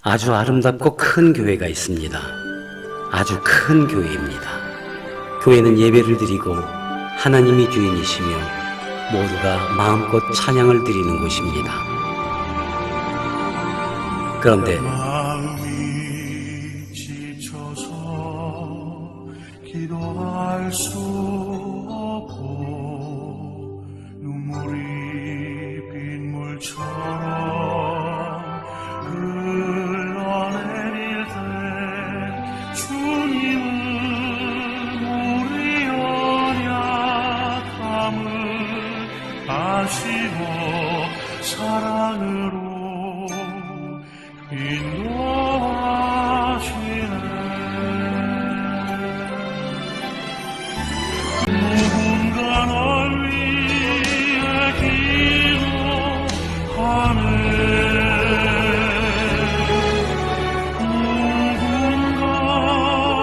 아주 아름답고 큰 교회가 있습니다. 아주 큰 교회입니다. 교회는 예배를 드리고 하나님이 주인이시며 모두가 마음껏 찬양을 드리는 곳입니다. 그런데 마음이 지쳐서 기도할 수 없고 눈물이 빗물처럼 흘러내릴 때 주님은 우리 연약함을 아시고 사랑으로 인도하시네. 누군가 널 위해 기도하네. 누군가 널 위해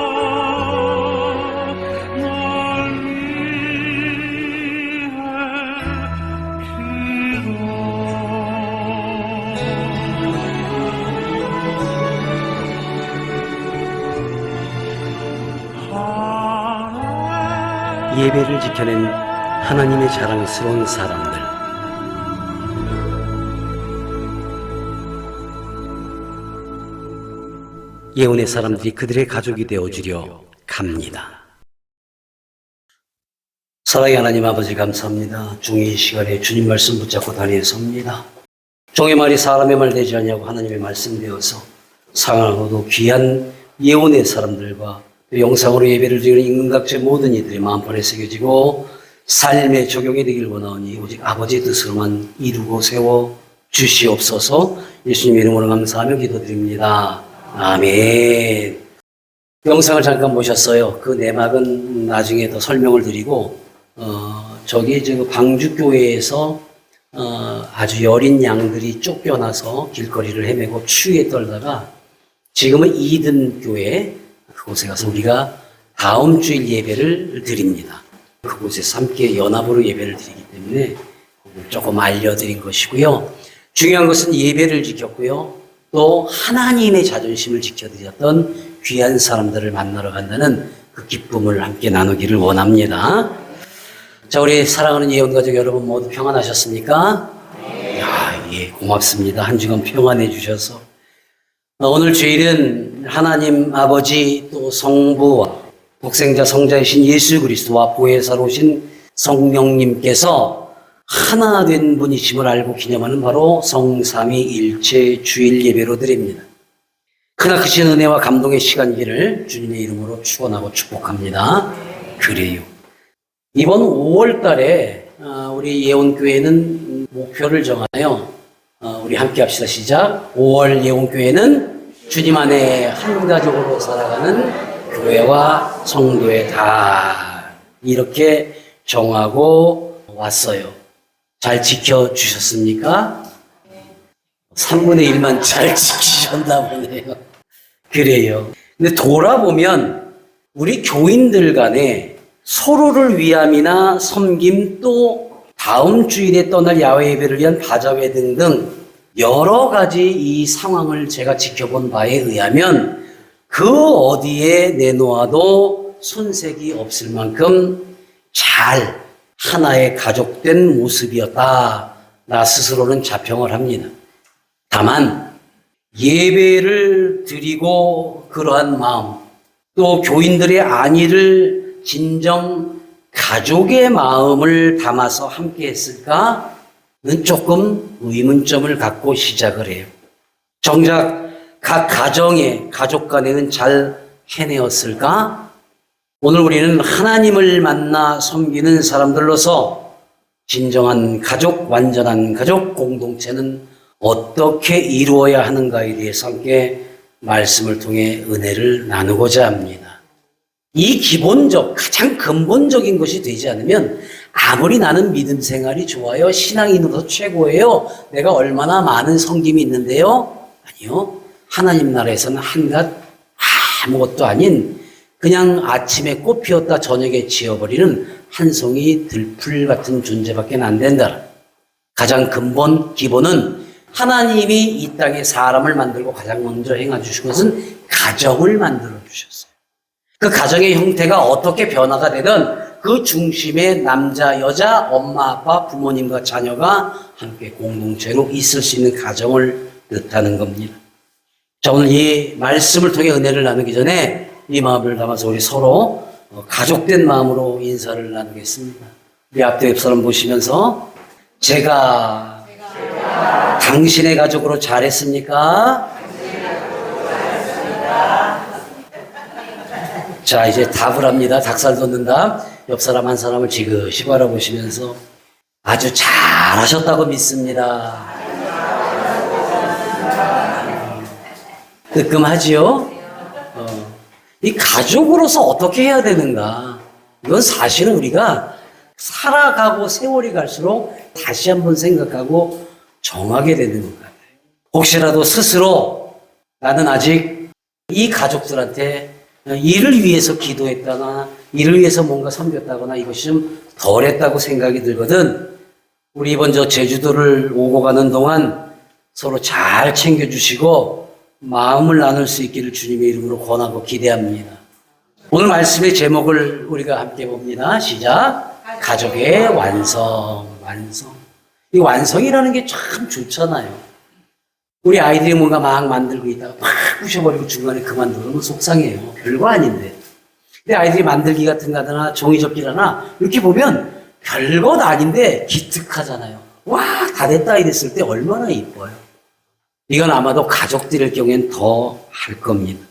예배를 지켜낸 하나님의 자랑스러운 사람들, 예언의 사람들이 그들의 가족이 되어주려 갑니다. 사랑의 하나님 아버지 감사합니다. 종이 시간에 주님 말씀 붙잡고 다니에 섭니다. 종의 말이 사람의 말 되지 않냐고 하나님의 말씀 되어서 상하고도 귀한 예언의 사람들과 영상으로 예배를 드리는 임금각제 모든 이들의 마음판에 새겨지고 삶에 적용이 되길 원하오니 오직 아버지의 뜻으로만 이루고 세워 주시옵소서. 예수님 이름으로 감사하며 기도드립니다. 아멘. 영상을 잠깐 보셨어요. 그 내막은 나중에 더 설명을 드리고 저기 지금 방주교회에서 아주 여린 양들이 쫓겨나서 길거리를 헤매고 추위에 떨다가 지금은 이든교회 그곳에 가서 우리가 다음 주일 예배를 드립니다. 그곳에서 함께 연합으로 예배를 드리기 때문에 조금 알려드린 것이고요. 중요한 것은 예배를 지켰고요. 또 하나님의 자존심을 지켜드렸던 귀한 사람들을 만나러 간다는 그 기쁨을 함께 나누기를 원합니다. 자, 우리 사랑하는 예언가족 여러분 모두 평안하셨습니까? 예, 고맙습니다. 한 주간 평안해 주셔서. 오늘 주일은 하나님 아버지 또 성부와 독생자 성자이신 예수 그리스도와 보혜사로 오신 성령님께서 하나 된 분이심을 알고 기념하는 바로 성삼위일체 주일 예배로 드립니다. 크나크신 은혜와 감동의 시간이기를 주님의 이름으로 축원하고 축복합니다. 그래요. 이번 5월 달에 우리 예원교회는 목표를 정하여 우리 함께 합시다. 시작. 5월 예원교회는 주님 안에 한 가족으로 살아가는 교회와 성도의 다 이렇게 정하고 왔어요. 잘 지켜주셨습니까? 3분의 1만 잘 지키셨나 보네요. 그래요. 근데 돌아보면 우리 교인들 간에 서로를 위함이나 섬김 또 다음 주일에 떠날 야외 예배를 위한 바자회 등등 여러 가지 이 상황을 제가 지켜본 바에 의하면 그 어디에 내놓아도 손색이 없을 만큼 잘 하나의 가족된 모습이었다. 나 스스로는 자평을 합니다. 다만 예배를 드리고 그러한 마음 또 교인들의 안위를 진정 가족의 마음을 담아서 함께 했을까는 조금 의문점을 갖고 시작을 해요. 정작 각 가정의 가족 간에는 잘 해내었을까? 오늘 우리는 하나님을 만나 섬기는 사람들로서 진정한 가족, 완전한 가족 공동체는 어떻게 이루어야 하는가에 대해서 함께 말씀을 통해 은혜를 나누고자 합니다. 이 기본적, 가장 근본적인 것이 되지 않으면 아무리 나는 믿음 생활이 좋아요, 신앙인으로서 최고예요, 내가 얼마나 많은 섬김이 있는데요? 아니요. 하나님 나라에서는 한갓 아무것도 아닌 그냥 아침에 꽃 피웠다 저녁에 지어버리는 한 송이 들풀 같은 존재밖에 안 된다. 가장 근본 기본은 하나님이 이 땅에 사람을 만들고 가장 먼저 행해 주신 것은 가정을 만들어 주셨어요. 그 가정의 형태가 어떻게 변화가 되든 그 중심에 남자, 여자, 엄마, 아빠, 부모님과 자녀가 함께 공동체로 있을 수 있는 가정을 뜻하는 겁니다. 자, 오늘 이 말씀을 통해 은혜를 나누기 전에 이 마음을 담아서 우리 서로 가족된 마음으로 인사를 나누겠습니다. 우리 앞에 옆 사람 보시면서 제가 당신의 가족으로 잘했습니까? 자, 이제 답을 합니다. 닭살 돋는 답. 옆 사람 한 사람을 지그시 바라보시면서 아주 잘하셨다고 믿습니다. 뜨끔하지요? 이 가족으로서 어떻게 해야 되는가? 이건 사실은 우리가 살아가고 세월이 갈수록 다시 한번 생각하고 정하게 되는 것 같아요. 혹시라도 스스로 나는 아직 이 가족들한테 이를 위해서 기도했다거나 이를 위해서 뭔가 섬겼다거나 이것이 좀 덜했다고 생각이 들거든. 우리 이번 저 제주도를 오고 가는 동안 서로 잘 챙겨주시고 마음을 나눌 수 있기를 주님의 이름으로 권하고 기대합니다. 오늘 말씀의 제목을 우리가 함께 봅니다. 시작. 가족의 완성. 이 완성이라는 게 참 좋잖아요. 우리 아이들이 뭔가 막 만들고 있다가 막 부셔버리고 중간에 그만두면 속상해요. 별거 아닌데. 근데 아이들이 만들기 같은 거나 종이접기나 이렇게 보면 별것 아닌데 기특하잖아요. 와, 다 됐다 이랬을 때 얼마나 이뻐요. 이건 아마도 가족들일 경우엔 더 할 겁니다.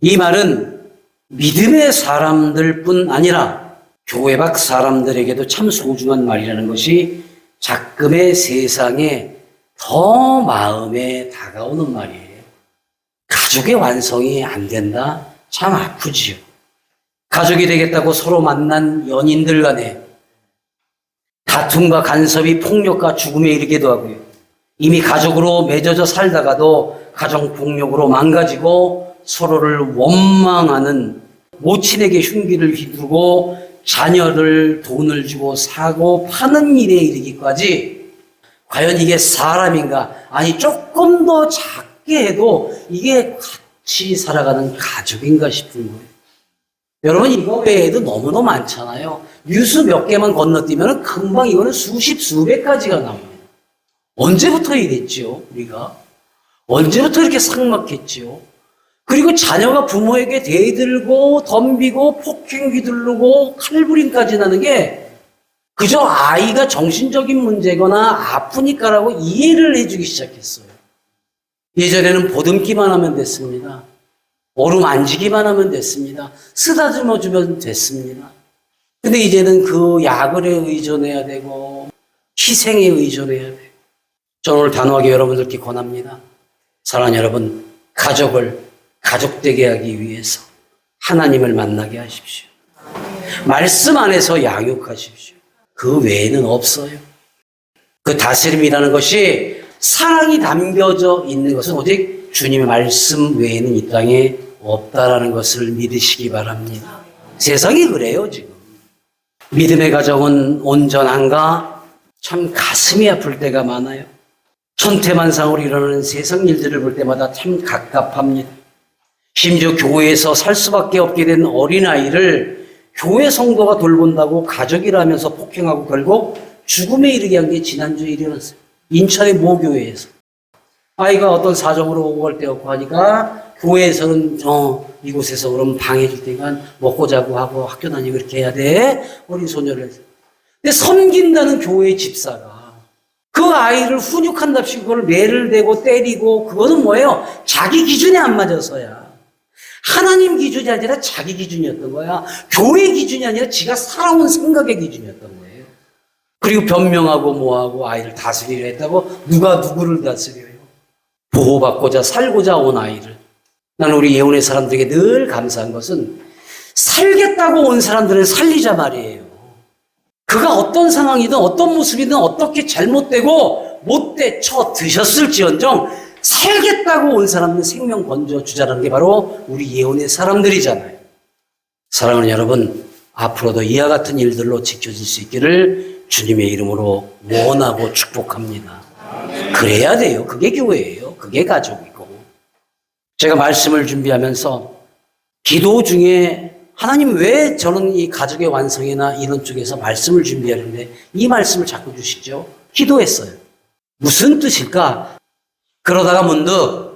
이 말은 믿음의 사람들뿐 아니라 교회 밖 사람들에게도 참 소중한 말이라는 것이 작금의 세상에 더 마음에 다가오는 말이에요. 가족의 완성이 안 된다? 참 아프지요. 가족이 되겠다고 서로 만난 연인들 간에 다툼과 간섭이 폭력과 죽음에 이르기도 하고요. 이미 가족으로 맺어져 살다가도 가정폭력으로 망가지고 서로를 원망하는 모친에게 흉기를 휘두르고 자녀를 돈을 주고 사고 파는 일에 이르기까지 과연 이게 사람인가? 아니 조금 더 작게 해도 이게 같이 살아가는 가족인가 싶은 거예요. 여러분 이거 외에도 너무너무 많잖아요. 뉴스 몇 개만 건너뛰면 금방 이거는 수십 수백 가지가 나옵니다. 언제부터 이랬지요 우리가? 언제부터 이렇게 삭막했지요? 그리고 자녀가 부모에게 대들고 덤비고 폭행 휘두르고 칼부림까지 나는 게 그저 아이가 정신적인 문제거나 아프니까라고 이해를 해주기 시작했어요. 예전에는 보듬기만 하면 됐습니다. 어루만지기만 하면 됐습니다. 쓰다듬어 주면 됐습니다. 근데 이제는 그 약을 의존해야 되고 희생에 의존해야 돼요. 저는 오늘 단호하게 여러분들께 권합니다. 사랑하는 여러분, 가족을 가족되게 하기 위해서 하나님을 만나게 하십시오. 말씀 안에서 양육하십시오. 그 외에는 없어요. 그 다스림이라는 것이 사랑이 담겨져 있는 것은 오직 주님의 말씀 외에는 이 땅에 없다라는 것을 믿으시기 바랍니다. 세상이 그래요 지금. 믿음의 가정은 온전한가? 참 가슴이 아플 때가 많아요. 천태만상으로 일어나는 세상 일들을 볼 때마다 참 갑갑합니다. 심지어 교회에서 살 수밖에 없게 된 어린아이를 교회 성도가 돌본다고 가족이라면서 폭행하고 결국 죽음에 이르게 한 게 지난주에 일어났어요. 인천의 모교회에서. 아이가 어떤 사정으로 오고 갈 데 없고 하니까 교회에서는 이곳에서 그럼 방해 줄 테니까 먹고 자고 하고 학교 다니고 이렇게 해야 돼. 어린 소녀를 해서. 근데 섬긴다는 교회의 집사가 그 아이를 훈육한답시고 그걸 매를 대고 때리고 그거는 뭐예요? 자기 기준에 안 맞아서야. 하나님 기준이 아니라 자기 기준이었던 거야. 교회 기준이 아니라 지가 살아온 생각의 기준이었던 거예요. 그리고 변명하고 뭐하고 아이를 다스리려 했다고 누가 누구를 다스려요? 보호받고자 살고자 온 아이를. 나는 우리 예언의 사람들에게 늘 감사한 것은 살겠다고 온 사람들을 살리자 말이에요. 그가 어떤 상황이든 어떤 모습이든 어떻게 잘못되고 못돼 쳐 드셨을지언정 살겠다고 온 사람은 생명 건져주자라는 게 바로 우리 예언의 사람들이잖아요. 사랑하는 여러분, 앞으로도 이와 같은 일들로 지켜질 수 있기를 주님의 이름으로 원하고 축복합니다. 그래야 돼요. 그게 교회예요. 그게 가족이고. 제가 말씀을 준비하면서 기도 중에 하나님 왜 저는 이 가족의 완성이나 이런 쪽에서 말씀을 준비하는데 이 말씀을 자꾸 주시죠? 기도했어요. 무슨 뜻일까? 그러다가 문득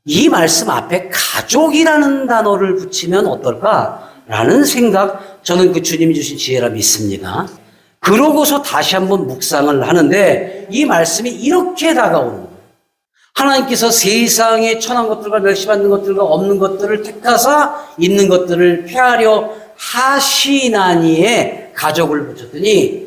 이 말씀 앞에 가족이라는 단어를 붙이면 어떨까라는 생각, 저는 그 주님이 주신 지혜라 믿습니다. 그러고서 다시 한번 묵상을 하는데 이 말씀이 이렇게 다가오는 거예요. 하나님께서 세상에 천한 것들과 멸시받는 것들과 없는 것들을 택하사 있는 것들을 폐하려 하시나니에 가족을 붙였더니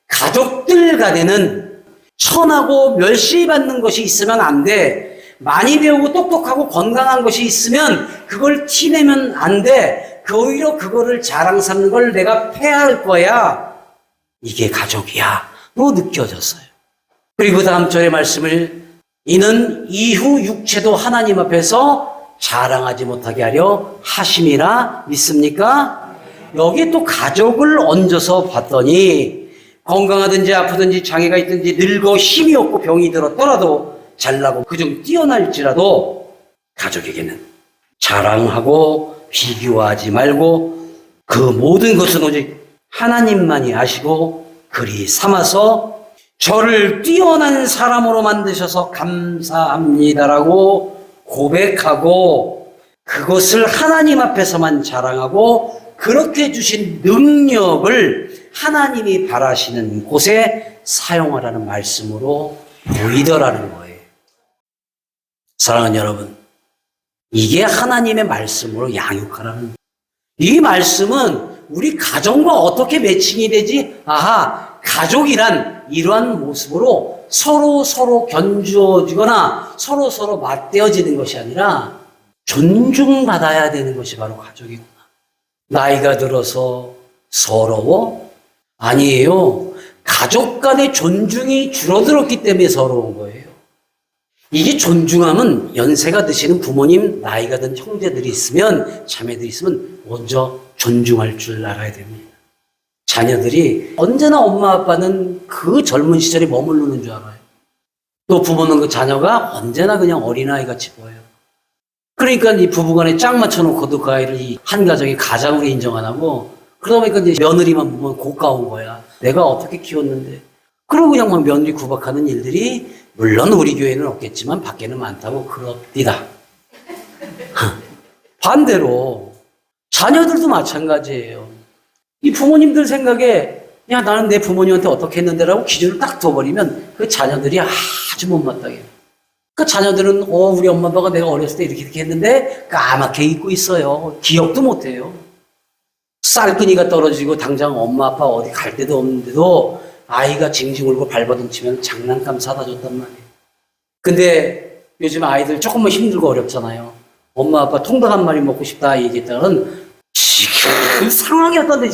가족들 간에는 천하고 멸시받는 것이 있으면 안 돼. 많이 배우고 똑똑하고 건강한 것이 있으면 그걸 티내면 안 돼. 오히려 그거를 자랑 삼는 걸 내가 폐할 거야. 이게 가족이야. 또 느껴졌어요. 그리고 다음 절의 말씀을 이는 이후 육체도 하나님 앞에서 자랑하지 못하게 하려 하심이라 믿습니까? 여기에 또 가족을 얹어서 봤더니 건강하든지 아프든지 장애가 있든지 늙어 힘이 없고 병이 들었더라도 잘나고 그중 뛰어날지라도 가족에게는 자랑하고 비교하지 말고 그 모든 것은 오직 하나님만이 아시고 그리 삼아서 저를 뛰어난 사람으로 만드셔서 감사합니다라고 고백하고 그것을 하나님 앞에서만 자랑하고 그렇게 주신 능력을 하나님이 바라시는 곳에 사용하라는 말씀으로 보이더라는 거예요. 사랑하는 여러분, 이게 하나님의 말씀으로 양육하라는 거예요. 이 말씀은 우리 가정과 어떻게 매칭이 되지? 가족이란 이러한 모습으로 서로 견주어지거나 서로 맞대어지는 것이 아니라 존중받아야 되는 것이 바로 가족이구나. 나이가 들어서 서러워? 아니에요. 가족 간의 존중이 줄어들었기 때문에 서러운 거예요. 이게 존중함은 연세가 드시는 부모님, 나이가 든 형제들이 있으면, 자매들이 있으면 먼저 존중할 줄 알아야 됩니다. 자녀들이 언제나 엄마 아빠는 그 젊은 시절에 머무르는 줄 알아요. 또 부모는 그 자녀가 언제나 그냥 어린아이 같이 보여요. 그러니까 이 부부간에 짝 맞춰놓고도 그 아이를 이 한 가정의 가장으로 인정 안 하고 그러다 보니까 이제 며느리만 보면 고가운 거야. 내가 어떻게 키웠는데. 그러고 그냥 막 며느리 구박하는 일들이 물론 우리 교회는 없겠지만 밖에는 많다고 그럽디다. 반대로 자녀들도 마찬가지예요. 이 부모님들 생각에 야 나는 내 부모님한테 어떻게 했는데라고 기준을 딱 둬버리면 그 자녀들이 아주 못마땅해요. 그 자녀들은 우리 엄마 아빠가 내가 어렸을 때 이렇게 했는데 까맣게 잊고 있어요. 기억도 못해요. 쌀끈이가 떨어지고 당장 엄마 아빠 어디 갈 데도 없는데도 아이가 징징 울고 발버둥 치면 장난감 사다 줬단 말이에요. 근데 요즘 아이들 조금만 힘들고 어렵잖아요. 엄마 아빠 통닭 한 마리 먹고 싶다 얘기했다는 지금 상황이 어떤데.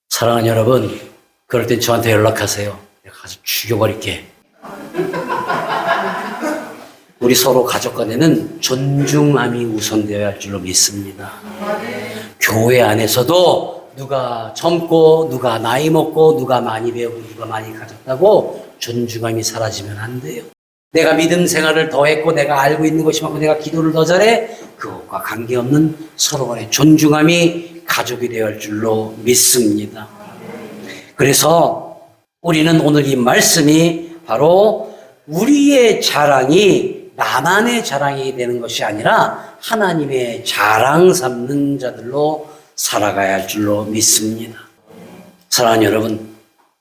사랑하는 여러분, 그럴 땐 저한테 연락하세요. 내가 가서 죽여버릴게. 우리 서로 가족 간에는 존중함이 우선되어야 할 줄로 믿습니다. 교회 안에서도 누가 젊고 누가 나이 먹고 누가 많이 배우고 누가 많이 가졌다고 존중함이 사라지면 안 돼요. 내가 믿음 생활을 더 했고 내가 알고 있는 것이 많고 내가 기도를 더 잘해, 그것과 관계없는 서로 간의 존중함이 가족이 되어야 할 줄로 믿습니다. 그래서 우리는 오늘 이 말씀이 바로 우리의 자랑이 나만의 자랑이 되는 것이 아니라 하나님의 자랑 삼는 자들로 살아가야 할 줄로 믿습니다. 사랑하는 여러분,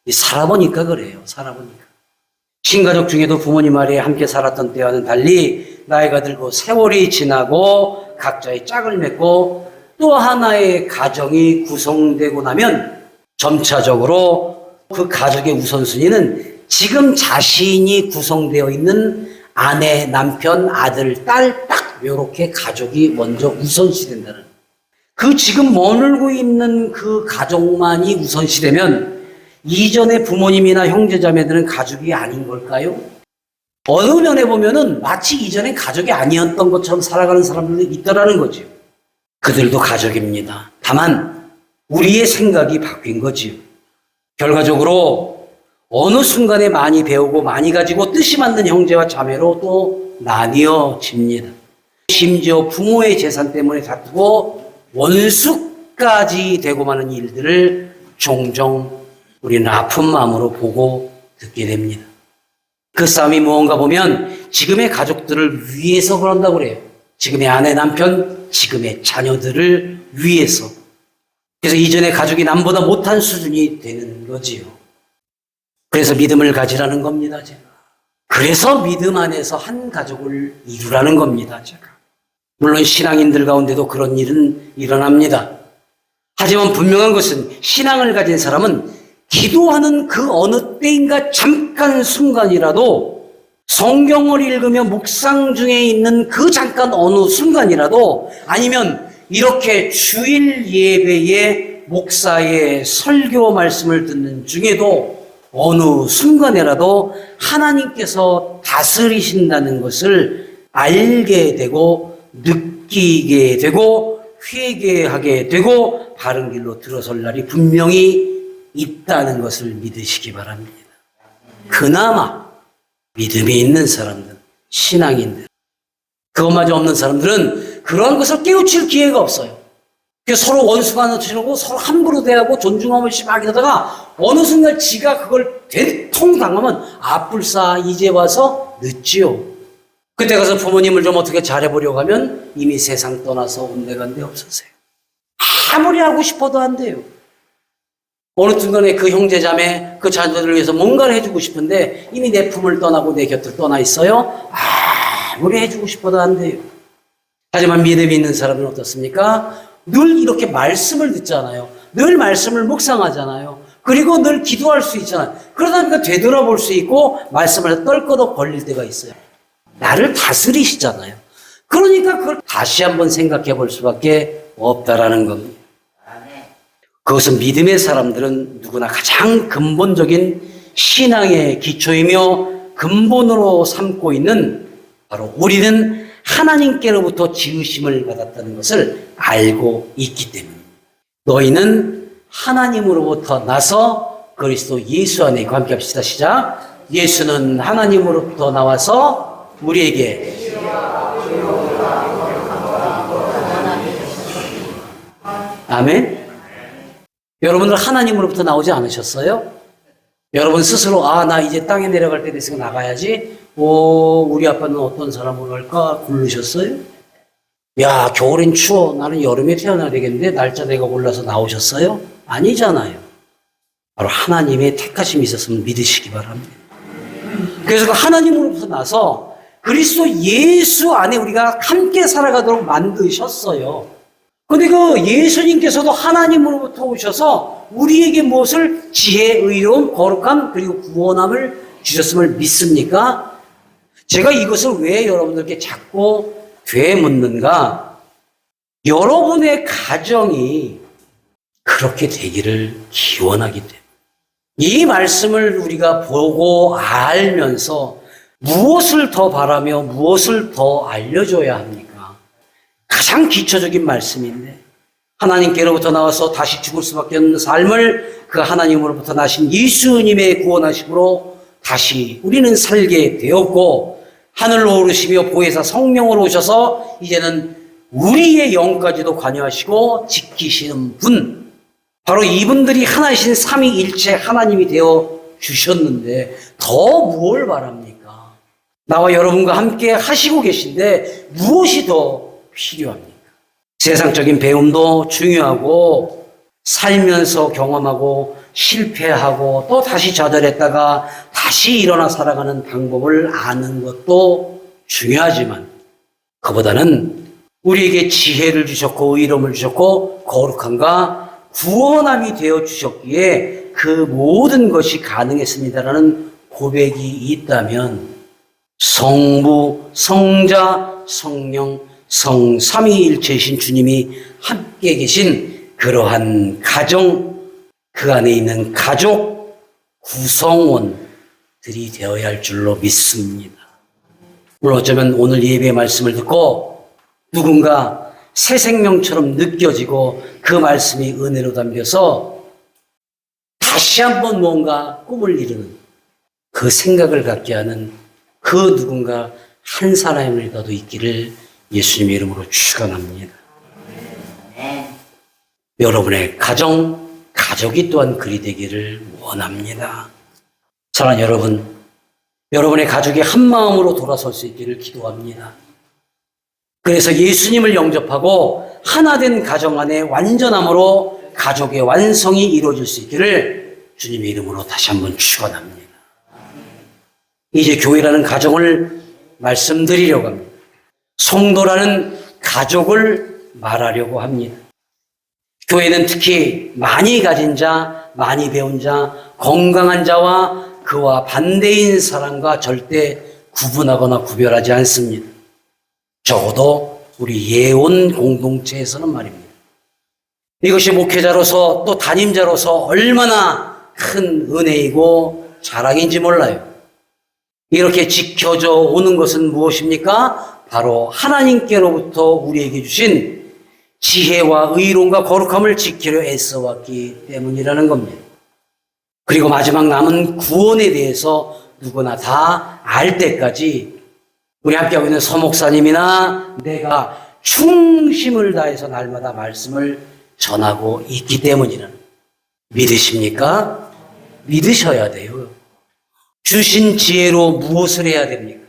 살아보니까 그래요. 살아보니까. 친가족 중에도 부모님 아래에 함께 살았던 때와는 달리 나이가 들고 세월이 지나고 각자의 짝을 맺고 또 하나의 가정이 구성되고 나면 점차적으로 그 가족의 우선순위는 지금 자신이 구성되어 있는 아내, 남편, 아들, 딸, 딱 요렇게 가족이 먼저 우선시 된다는, 그 지금 머물고 있는 그 가족만이 우선시 되면 이전의 부모님이나 형제자매들은 가족이 아닌 걸까요? 어느 면에 보면은 마치 이전엔 가족이 아니었던 것처럼 살아가는 사람들도 있더라는 거죠. 그들도 가족입니다. 다만 우리의 생각이 바뀐 거지요. 결과적으로 어느 순간에 많이 배우고 많이 가지고 뜻이 맞는 형제와 자매로 또 나뉘어집니다. 심지어 부모의 재산 때문에 다투고 원수까지 되고 마는 일들을 종종 우리는 아픈 마음으로 보고 듣게 됩니다. 그 싸움이 무언가 보면 지금의 가족들을 위해서 그런다고 그래요. 지금의 아내, 남편, 지금의 자녀들을 위해서. 그래서 이전의 가족이 남보다 못한 수준이 되는 거지요. 그래서 믿음을 가지라는 겁니다, 제가. 그래서 믿음 안에서 한 가족을 이루라는 겁니다, 제가. 물론 신앙인들 가운데도 그런 일은 일어납니다. 하지만 분명한 것은 신앙을 가진 사람은 기도하는 그 어느 때인가 잠깐 순간이라도 성경을 읽으며 묵상 중에 있는 그 잠깐 어느 순간이라도 아니면 이렇게 주일 예배에 목사의 설교 말씀을 듣는 중에도 어느 순간에라도 하나님께서 다스리신다는 것을 알게 되고 느끼게 되고 회개하게 되고 바른 길로 들어설 날이 분명히 있다는 것을 믿으시기 바랍니다. 그나마 믿음이 있는 사람들, 신앙인들, 그것마저 없는 사람들은 그러한 것을 깨우칠 기회가 없어요. 서로 원수가 나치려고 서로 함부로 대하고 존중함을 심하게하다가 어느 순간 지가 그걸 대통 당하면 아뿔싸 이제 와서 늦지요. 그때 가서 부모님을 좀 어떻게 잘해보려고 하면 이미 세상 떠나서 온데간데 없으세요. 아무리 하고 싶어도 안 돼요. 어느 순간에 그 형제자매, 그 자녀들을 위해서 뭔가를 해주고 싶은데 이미 내 품을 떠나고 내 곁을 떠나 있어요. 아무리 해주고 싶어도 안 돼요. 하지만 믿음이 있는 사람은 어떻습니까? 늘 이렇게 말씀을 듣잖아요. 늘 말씀을 묵상하잖아요. 그리고 늘 기도할 수 있잖아요. 그러다 보니까 되돌아볼 수 있고 말씀을 떨거덕 걸릴 때가 있어요. 나를 다스리시잖아요. 그러니까 그걸 다시 한번 생각해 볼 수밖에 없다라는 겁니다. 그것은 믿음의 사람들은 누구나 가장 근본적인 신앙의 기초이며 근본으로 삼고 있는 바로 우리는 하나님께로부터 지으심을 받았다는 것을 알고 있기 때문입니다. 너희는 하나님으로부터 나서 그리스도 예수 안에 있고 함께 합시다. 시작. 예수는 하나님으로부터 나와서 우리에게 아멘. 여러분들 하나님으로부터 나오지 않으셨어요? 여러분 스스로 나 이제 땅에 내려갈 때 됐으니까 나가야지. 우리 아빠는 어떤 사람으로 할까 고르셨어요? 야, 겨울엔 추워. 나는 여름에 태어나야 되겠는데 날짜 내가 골라서 나오셨어요? 아니잖아요. 바로 하나님의 택하심이 있었으면 믿으시기 바랍니다. 그래서 그 하나님으로부터 나서 그리스도 예수 안에 우리가 함께 살아가도록 만드셨어요. 근데 그 예수님께서도 하나님으로부터 오셔서 우리에게 무엇을 지혜, 의로움, 거룩함, 그리고 구원함을 주셨음을 믿습니까? 제가 이것을 왜 여러분들께 자꾸 되묻는가? 여러분의 가정이 그렇게 되기를 기원하기 때문에. 이 말씀을 우리가 보고 알면서 무엇을 더 바라며 무엇을 더 알려줘야 합니까? 가장 기초적인 말씀인데 하나님께로부터 나와서 다시 죽을 수밖에 없는 삶을 그 하나님으로부터 나신 예수님의 구원하심으로 다시 우리는 살게 되었고 하늘로 오르시며 보혜사 성령으로 오셔서 이제는 우리의 영까지도 관여하시고 지키시는 분, 바로 이분들이 하나이신 삼위일체 하나님이 되어 주셨는데 더 무엇을 바랍니까? 나와 여러분과 함께 하시고 계신데 무엇이 더 필요합니까? 세상적인 배움도 중요하고 살면서 경험하고 실패하고 또 다시 좌절했다가 다시 일어나 살아가는 방법을 아는 것도 중요하지만 그보다는 우리에게 지혜를 주셨고 의로움을 주셨고 거룩함과 구원함이 되어 주셨기에 그 모든 것이 가능했습니다라는 고백이 있다면 성부, 성자, 성령, 삼위일체이신 주님이 함께 계신 그러한 가정, 그 안에 있는 가족 구성원들이 되어야 할 줄로 믿습니다. 물론 어쩌면 오늘 예배의 말씀을 듣고 누군가 새 생명처럼 느껴지고 그 말씀이 은혜로 담겨서 다시 한번 뭔가 꿈을 이루는 그 생각을 갖게 하는 그 누군가 한 사람이라도 있기를 예수님의 이름으로 축원합니다. 여러분의 가정, 가족이 또한 그리 되기를 원합니다. 사랑하는 여러분, 여러분의 가족이 한 마음으로 돌아설 수 있기를 기도합니다. 그래서 예수님을 영접하고 하나 된 가정 안에 완전함으로 가족의 완성이 이루어질 수 있기를 주님의 이름으로 다시 한번 축원합니다. 이제 교회라는 가정을 말씀드리려고 합니다. 성도라는 가족을 말하려고 합니다. 교회는 특히 많이 가진 자, 많이 배운 자, 건강한 자와 그와 반대인 사람과 절대 구분하거나 구별하지 않습니다. 적어도 우리 예원 공동체에서는 말입니다. 이것이 목회자로서 또 담임자로서 얼마나 큰 은혜이고 자랑인지 몰라요. 이렇게 지켜져 오는 것은 무엇입니까? 바로 하나님께로부터 우리에게 주신 지혜와 의로움과 거룩함을 지키려 애써왔기 때문이라는 겁니다. 그리고 마지막 남은 구원에 대해서 누구나 다 알 때까지 우리 함께하고 있는 서목사님이나 내가 충심을 다해서 날마다 말씀을 전하고 있기 때문이라는 거예요. 믿으십니까? 믿으셔야 돼요. 주신 지혜로 무엇을 해야 됩니까?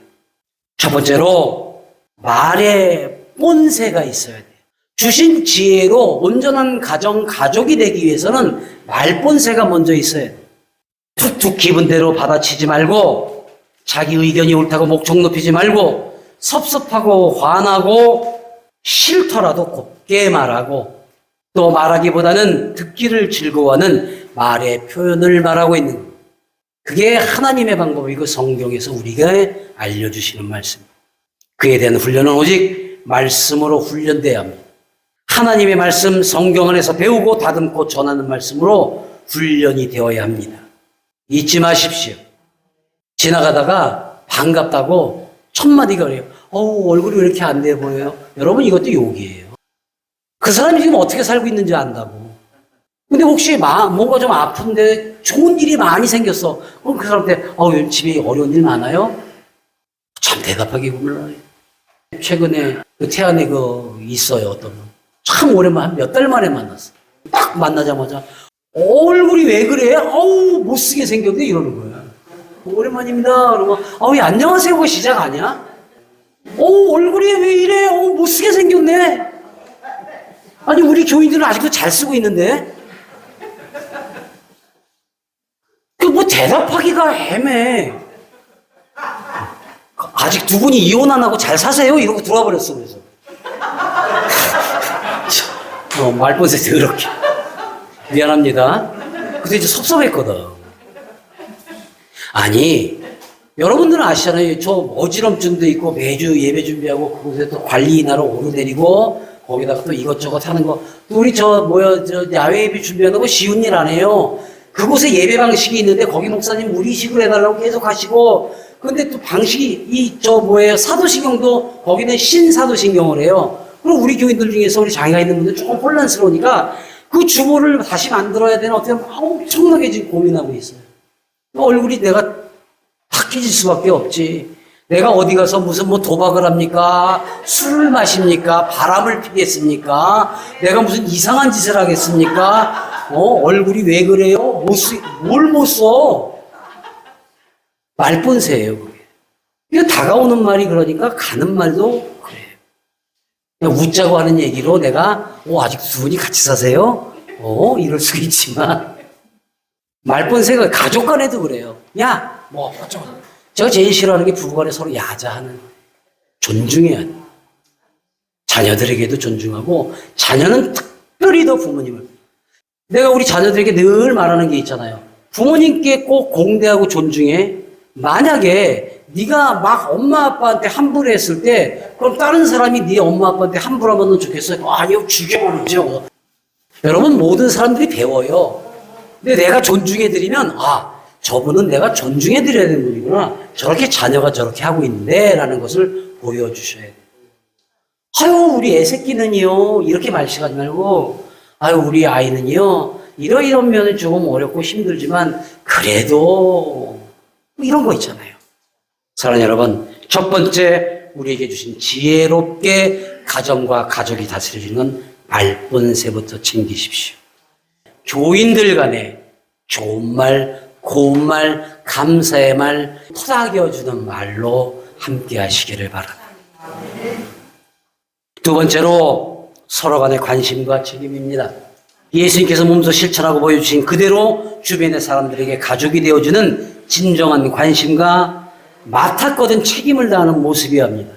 첫 번째로 말에 본새가 있어야 돼요. 주신 지혜로 온전한 가정, 가족이 되기 위해서는 말본새가 먼저 있어야 돼요. 툭툭 기분대로 받아치지 말고 자기 의견이 옳다고 목청 높이지 말고 섭섭하고 화나고 싫더라도 곱게 말하고 또 말하기보다는 듣기를 즐거워하는 말의 표현을 말하고 있는 거예요. 그게 하나님의 방법이고 성경에서 우리에게 알려주시는 말씀입니다. 그에 대한 훈련은 오직 말씀으로 훈련돼야 합니다. 하나님의 말씀 성경 안에서 배우고 다듬고 전하는 말씀으로 훈련이 되어야 합니다. 잊지 마십시오. 지나가다가 반갑다고 첫마디가 그래요. 얼굴이 왜 이렇게 안 돼 보여요? 여러분 이것도 욕이에요. 그 사람이 지금 어떻게 살고 있는지 안다고. 근데 혹시 뭔가 좀 아픈데 좋은 일이 많이 생겼어. 그럼 그 사람한테 요즘 집에 어려운 일 많아요? 참 대답하기 몰라요. 최근에 그 태안에 있어요. 어떤 분. 참 오랜만에 한 몇 달 만에 만났어. 딱 만나자마자 얼굴이 왜 그래? 못쓰게 생겼네 이러는 거야. 오랜만입니다. 그러면 예, 안녕하세요가 시작 아니야? 얼굴이 왜 이래? 못쓰게 생겼네. 아니 우리 교인들은 아직도 잘 쓰고 있는데 뭐 대답하기가 애매해. 아직 두 분이 이혼 안 하고 잘 사세요? 이러고 들어와 버렸어. 그래서 말본새 더럽게 미안합니다. 근데 이제 섭섭했거든. 아니 여러분들은 아시잖아요. 저 어지럼증도 있고 매주 예배 준비하고 그곳에 또 관리 인하러 오르내리고 거기다가 또 이것저것 하는 거. 또 우리 저 야외 예배 준비하는 거 쉬운 일 아니에요. 그곳에 예배 방식이 있는데 거기 목사님 우리식으로 해달라고 계속 하시고, 근데 또 방식이 사도신경도 거기는 신사도신경을 해요. 그럼 우리 교인들 중에서 우리 장애가 있는 분들 조금 혼란스러우니까 그 주보를 다시 만들어야 되나 어떻게 하면 엄청나게 지금 고민하고 있어요. 얼굴이 내가 탁해질 수밖에 없지. 내가 어디 가서 무슨 도박을 합니까? 술을 마십니까? 바람을 피겠습니까? 내가 무슨 이상한 짓을 하겠습니까? 얼굴이 왜 그래요? 뭘 못 써? 말본새예요, 그게. 이거 다가오는 말이 그러니까 가는 말도 그래요. 그냥 웃자고 하는 얘기로 내가, 아직 두 분이 같이 사세요? 이럴 수 있지만, 말본새가 가족 간에도 그래요. 야, 어쩌고. 제가 제일 싫어하는 게 부부간에 서로 야자하는, 존중해야 돼. 자녀들에게도 존중하고, 자녀는 특별히 더 부모님을. 내가 우리 자녀들에게 늘 말하는 게 있잖아요. 부모님께 꼭 공대하고 존중해. 만약에 네가 막 엄마 아빠한테 함부로 했을 때, 그럼 다른 사람이 네 엄마 아빠한테 함부로 하면 좋겠어요? 아니요, 죽여버리죠. 여러분, 모든 사람들이 배워요. 근데 내가 존중해드리면, 저분은 내가 존중해드려야 되는 분이구나. 저렇게 자녀가 저렇게 하고 있는데, 라는 것을 보여주셔야 돼요. 우리 애 새끼는요, 이렇게 말씀하지 말고, 우리 아이는요, 이런 면은 조금 어렵고 힘들지만, 그래도, 뭐 이런 거 있잖아요. 사랑하는 여러분, 첫 번째 우리에게 주신 지혜롭게 가정과 가족이 다스려지는 건 말본세부터 챙기십시오. 교인들 간에 좋은 말, 고운 말, 감사의 말, 토닥여주는 말로 함께 하시기를 바랍니다. 두 번째로 서로 간의 관심과 책임입니다. 예수님께서 몸소 실천하고 보여주신 그대로 주변의 사람들에게 가족이 되어주는 진정한 관심과 맡았거든 책임을 다하는 모습이어야 합니다.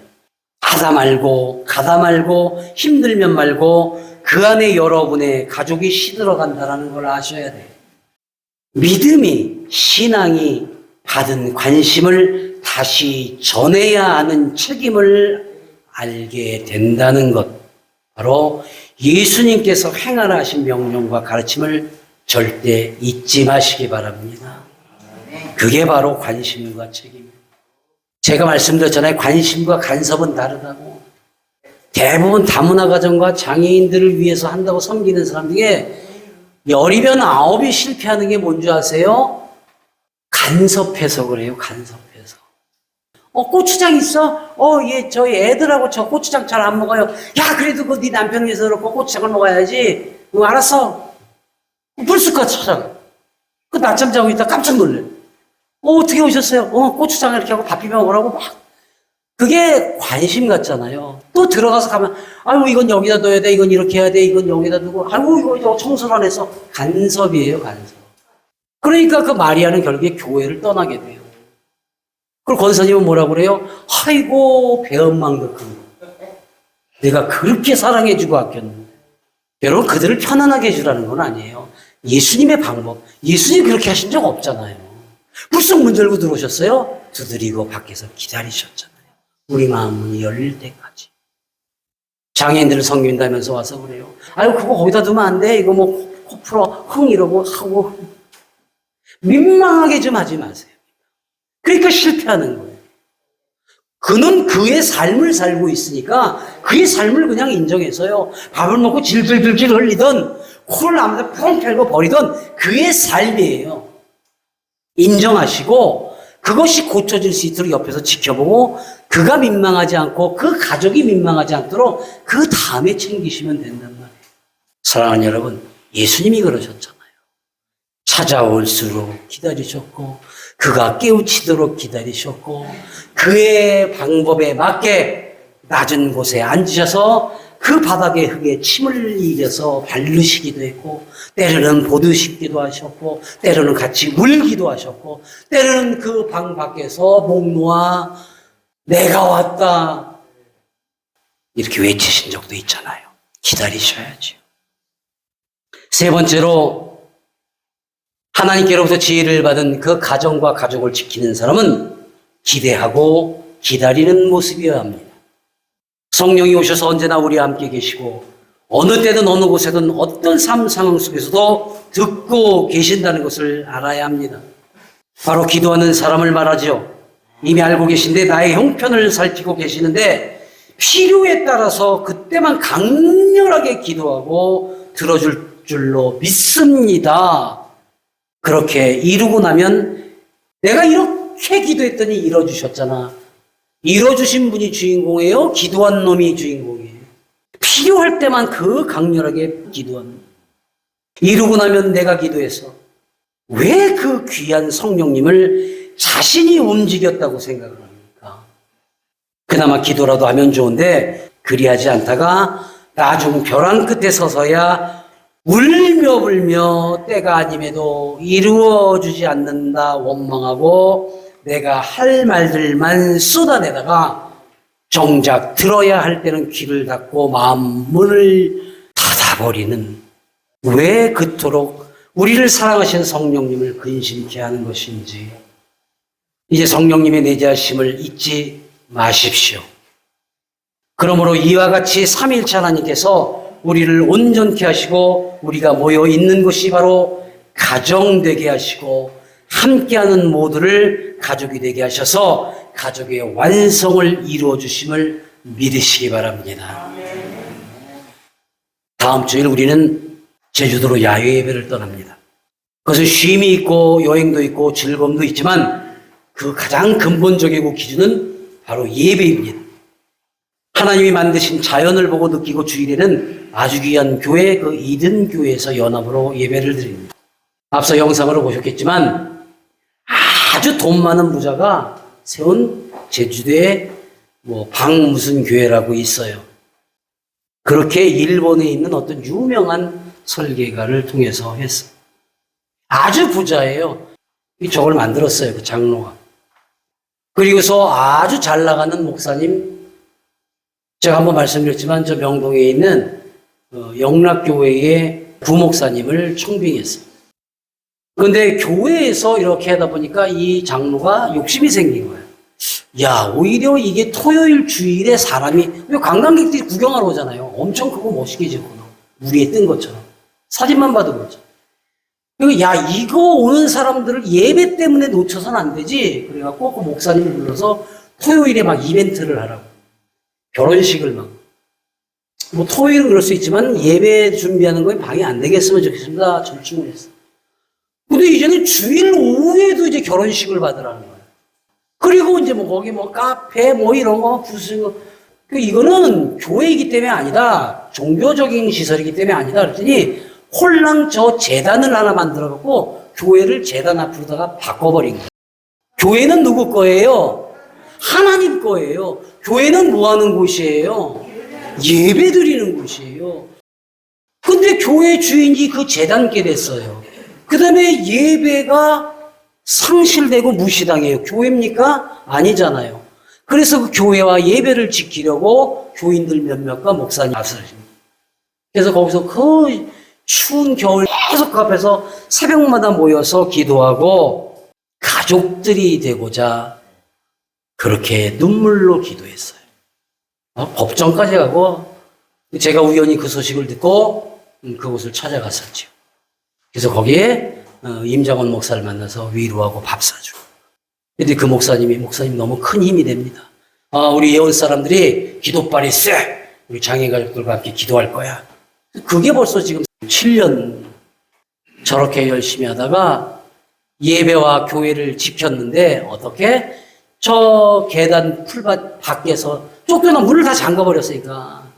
하다 말고 가다 말고 힘들면 말고 그 안에 여러분의 가족이 시들어간다는 걸 아셔야 돼요. 믿음이, 신앙이 받은 관심을 다시 전해야 하는 책임을 알게 된다는 것, 바로 예수님께서 행하라 하신 명령과 가르침을 절대 잊지 마시기 바랍니다. 그게 바로 관심과 책임입니다. 제가 말씀드렸잖아요. 관심과 간섭은 다르다고. 대부분 다문화 가정과 장애인들을 위해서 한다고 섬기는 사람들에게 열이면 아홉이 실패하는 게 뭔지 아세요? 간섭해서 그래요. 간섭해서. 고추장 있어? 저희 애들하고 저 고추장 잘 안 먹어요. 야, 그래도 네 남편 위해서 그렇고 고추장을 먹어야지. 알았어. 불쑥 찾아가. 낮잠 자고 있다 깜짝 놀래. 어떻게 오셨어요? 고추장 이렇게 하고 밥 비벼 먹으라고 막. 그게 관심 같잖아요. 또 들어가서 가면, 아이고, 이건 여기다 넣어야 돼. 이건 이렇게 해야 돼. 이건 여기다 두고. 아이고, 이거 청소를 안 해서. 간섭이에요, 간섭. 그러니까 그 마리아는 결국에 교회를 떠나게 돼요. 그리고 권사님은 뭐라고 그래요? 아이고, 배은망덕한 거. 내가 그렇게 사랑해주고 아꼈는데. 여러분, 그들을 편안하게 해주라는 건 아니에요. 예수님의 방법. 예수님 그렇게 하신 적 없잖아요. 불쑥 문 열고 들어오셨어요? 두드리고 밖에서 기다리셨잖아요. 우리 마음문이 열릴 때까지. 장애인들을 섬긴다면서 와서 그래요. 아유, 그거 거기다 두면 안 돼. 이거 코 풀어. 흥 이러고 하고. 민망하게 좀 하지 마세요. 그러니까 실패하는 거예요. 그는 그의 삶을 살고 있으니까 그의 삶을 그냥 인정해서요. 밥을 먹고 질질질질 흘리던 코를 아무데 펑 펴고 버리던 그의 삶이에요. 인정하시고 그것이 고쳐질 수 있도록 옆에서 지켜보고 그가 민망하지 않고 그 가족이 민망하지 않도록 그 다음에 챙기시면 된단 말이에요. 사랑하는 여러분, 예수님이 그러셨잖아요. 찾아올수록 기다리셨고 그가 깨우치도록 기다리셨고 그의 방법에 맞게 낮은 곳에 앉으셔서 그 바닥에 흙에 침을 이겨서 바르시기도 했고 때로는 보드 씹기도 하셨고 때로는 같이 울기도 하셨고 때로는 그 방 밖에서 목 놓아 내가 왔다 이렇게 외치신 적도 있잖아요. 기다리셔야죠. 세 번째로 하나님께로부터 지혜를 받은 그 가정과 가족을 지키는 사람은 기대하고 기다리는 모습이어야 합니다. 성령이 오셔서 언제나 우리와 함께 계시고 어느 때든 어느 곳에든 어떤 삶 상황 속에서도 듣고 계신다는 것을 알아야 합니다. 바로 기도하는 사람을 말하죠. 이미 알고 계신데 나의 형편을 살피고 계시는데 필요에 따라서 그때만 강렬하게 기도하고 들어줄 줄로 믿습니다. 그렇게 이루고 나면 내가 이렇게 기도했더니 이뤄주셨잖아. 이뤄주신 분이 주인공이에요? 기도한 놈이 주인공이에요? 필요할 때만 그 강렬하게 기도한. 이루고 나면 내가 기도해서 왜 그 귀한 성령님을 자신이 움직였다고 생각을 합니까? 그나마 기도라도 하면 좋은데 그리하지 않다가 나중 벼랑 끝에 서서야 울며 불며 때가 아님에도 이루어주지 않는다 원망하고 내가 할 말들만 쏟아내다가 정작 들어야 할 때는 귀를 닫고 마음 문을 닫아버리는 왜 그토록 우리를 사랑하신 성령님을 근심케 하는 것인지 이제 성령님의 내재하심을 잊지 마십시오. 그러므로 이와 같이 삼위일체 하나님께서 우리를 온전케 하시고 우리가 모여 있는 것이 바로 가정 되게 하시고 함께하는 모두를 가족이 되게 하셔서 가족의 완성을 이루어 주심을 믿으시기 바랍니다. 다음 주일 우리는 제주도로 야외 예배를 떠납니다. 그것은 쉼이 있고 여행도 있고 즐거움도 있지만 그 가장 근본적이고 기준은 바로 예배입니다. 하나님이 만드신 자연을 보고 느끼고 주일에는 아주 귀한 교회, 그 이든 교회에서 연합으로 예배를 드립니다. 앞서 영상으로 보셨겠지만 아주 돈 많은 부자가 세운 제주도에 무슨 교회라고 있어요. 그렇게 일본에 있는 어떤 유명한 설계가를 통해서 했어요. 아주 부자예요. 저걸 만들었어요, 그 장로가. 그리고서 아주 잘 나가는 목사님, 제가 한번 말씀드렸지만 저 명동에 있는 영락교회의 부목사님을 청빙했어요. 그런데 교회에서 이렇게 하다 보니까 이 장로가 욕심이 생긴 거예요. 야, 오히려 이게 토요일 주일에 사람이, 왜 관광객들이 구경하러 오잖아요. 엄청 크고 멋있게 지었구나. 우리에 뜬 것처럼. 사진만 봐도 그렇죠. 야, 이거 오는 사람들을 예배 때문에 놓쳐서는 안 되지. 그래갖고 그 목사님을 불러서 토요일에 막 이벤트를 하라고. 결혼식을 막. 토요일은 그럴 수 있지만 예배 준비하는 거에 방해 안 되겠으면 좋겠습니다. 절충을 했어. 근데 이제는 주일 오후에도 이제 결혼식을 받으라는 거예요. 그리고 이제 거기 카페 이런 거 부수고. 이거는 교회이기 때문에 아니다. 종교적인 시설이기 때문에 아니다. 그랬더니 홀랑 저 재단을 하나 만들어갖고 교회를 재단 앞으로다가 바꿔버린 거예요. 교회는 누구 거예요? 하나님 거예요. 교회는 뭐 하는 곳이에요? 예배 드리는 곳이에요. 근데 교회 주인이 그 재단께 됐어요. 그 다음에 예배가 상실되고 무시당해요. 교회입니까? 아니잖아요. 그래서 그 교회와 예배를 지키려고 교인들 몇몇과 목사님 앞서십니다. 그래서 거기서 그 추운 겨울 계속 그 앞에서 새벽마다 모여서 기도하고 가족들이 되고자 그렇게 눈물로 기도했어요. 법정까지 가고 제가 우연히 그 소식을 듣고 그곳을 찾아갔었죠. 그래서 거기에 임장원 목사를 만나서 위로하고 밥 사주고. 근데 그 목사님 너무 큰 힘이 됩니다. 우리 예원 사람들이 기도빨이 쎄! 우리 장애인 가족들과 함께 기도할 거야. 그게 벌써 지금 7년 저렇게 열심히 하다가 예배와 교회를 지켰는데 어떻게? 저 계단 풀밭 밖에서 쫓겨나 문을 다 잠가버렸으니까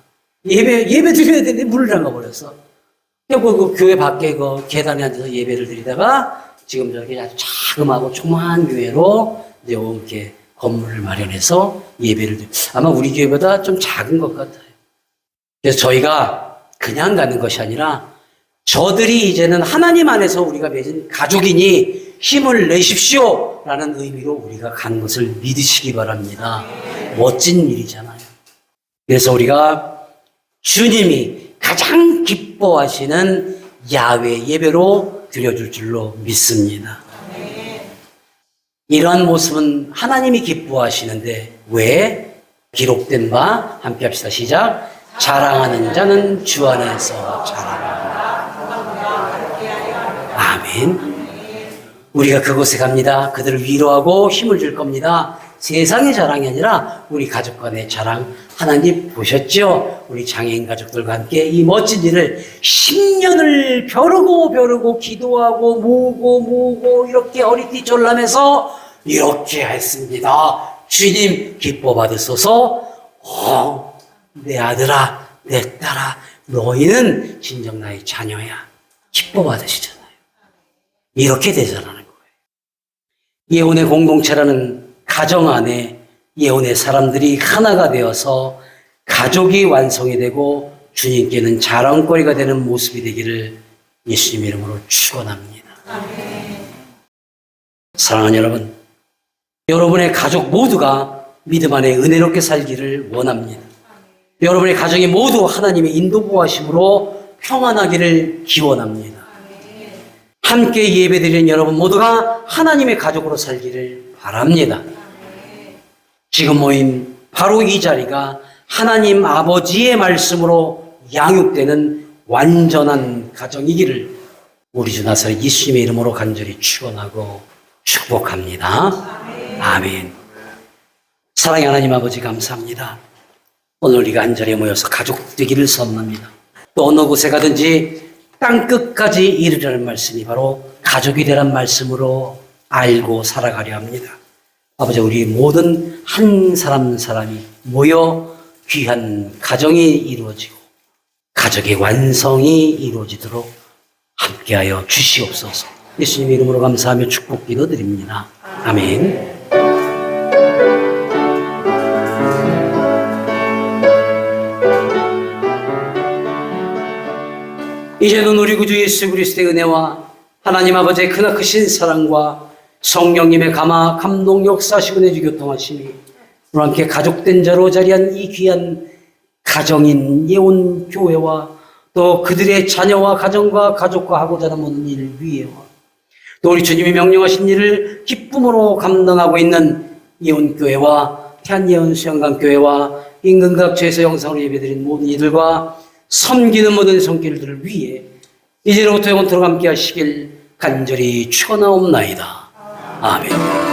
예배 드려야 되는데 문을 잠가버렸어. 그 교회 밖에 그 계단에 앉아서 예배를 드리다가 지금 저렇게 아주 자그마하고 조그마한 교회로 이제 이렇게 건물을 마련해서 예배를 드려. 아마 우리 교회보다 좀 작은 것 같아요. 그래서 저희가 그냥 가는 것이 아니라 저들이 이제는 하나님 안에서 우리가 맺은 가족이니 힘을 내십시오 라는 의미로 우리가 가는 것을 믿으시기 바랍니다. 멋진 일이잖아요. 그래서 우리가 주님이 가장 기뻐하시는 야외 예배로 드려줄 줄로 믿습니다. 이러한 모습은 하나님이 기뻐하시는데 왜? 기록된 바 함께 합시다. 시작. 자랑하는 자는 주 안에서 자랑한다. 아멘. 우리가 그곳에 갑니다. 그들을 위로하고 힘을 줄 겁니다. 세상의 자랑이 아니라 우리 가족 간의 자랑. 하나님 보셨죠? 우리 장애인 가족들과 함께 이 멋진 일을 10년을 벼르고 기도하고 모으고 이렇게 어리띠 졸라매서 이렇게 했습니다. 주님 기뻐 받으소서. 내 아들아, 내 딸아, 너희는 진정 나의 자녀야. 기뻐 받으시잖아요. 이렇게 되자라는 거예요. 예언의 공동체라는 가정 안에 예언의 사람들이 하나가 되어서 가족이 완성이 되고 주님께는 자랑거리가 되는 모습이 되기를 예수님 이름으로 축원합니다. 사랑하는 여러분, 여러분의 가족 모두가 믿음 안에 은혜롭게 살기를 원합니다. 여러분의 가정이 모두 하나님의 인도보하심으로 평안하기를 기원합니다. 함께 예배드리는 여러분 모두가 하나님의 가족으로 살기를 바랍니다. 지금 모인 바로 이 자리가 하나님 아버지의 말씀으로 양육되는 완전한 가정이기를 우리 주 나사렛 예수님의 이름으로 간절히 축원하고 축복합니다. 아멘. 사랑의 하나님 아버지 감사합니다. 오늘 우리가 한 자리에 모여서 가족 되기를 선언합니다. 또 어느 곳에 가든지 땅끝까지 이르라는 말씀이 바로 가족이 되란 말씀으로 알고 살아가려 합니다. 아버지, 우리 모든 한 사람 사람이 모여 귀한 가정이 이루어지고 가족의 완성이 이루어지도록 함께하여 주시옵소서. 예수님 이름으로 감사하며 축복 기도드립니다. 아멘. 이제는 우리 구주 예수 그리스도의 은혜와 하나님 아버지의 크나크신 사랑과 성령님의 감동 역사시고 내주 교통하심이 우리 함께 가족된 자로 자리한 이 귀한 가정인 예원교회와 또 그들의 자녀와 가정과 가족과 하고자 하는 모든 일 위에와 또 우리 주님이 명령하신 일을 기쁨으로 감당하고 있는 예원교회와 태안예원수양강교회와 인근 각처에서 영상으로 예배드린 모든 이들과 섬기는 모든 손길들을 위해 이제로부터 영원토록 함께 하시길 간절히 축원하옵나이다. 아멘.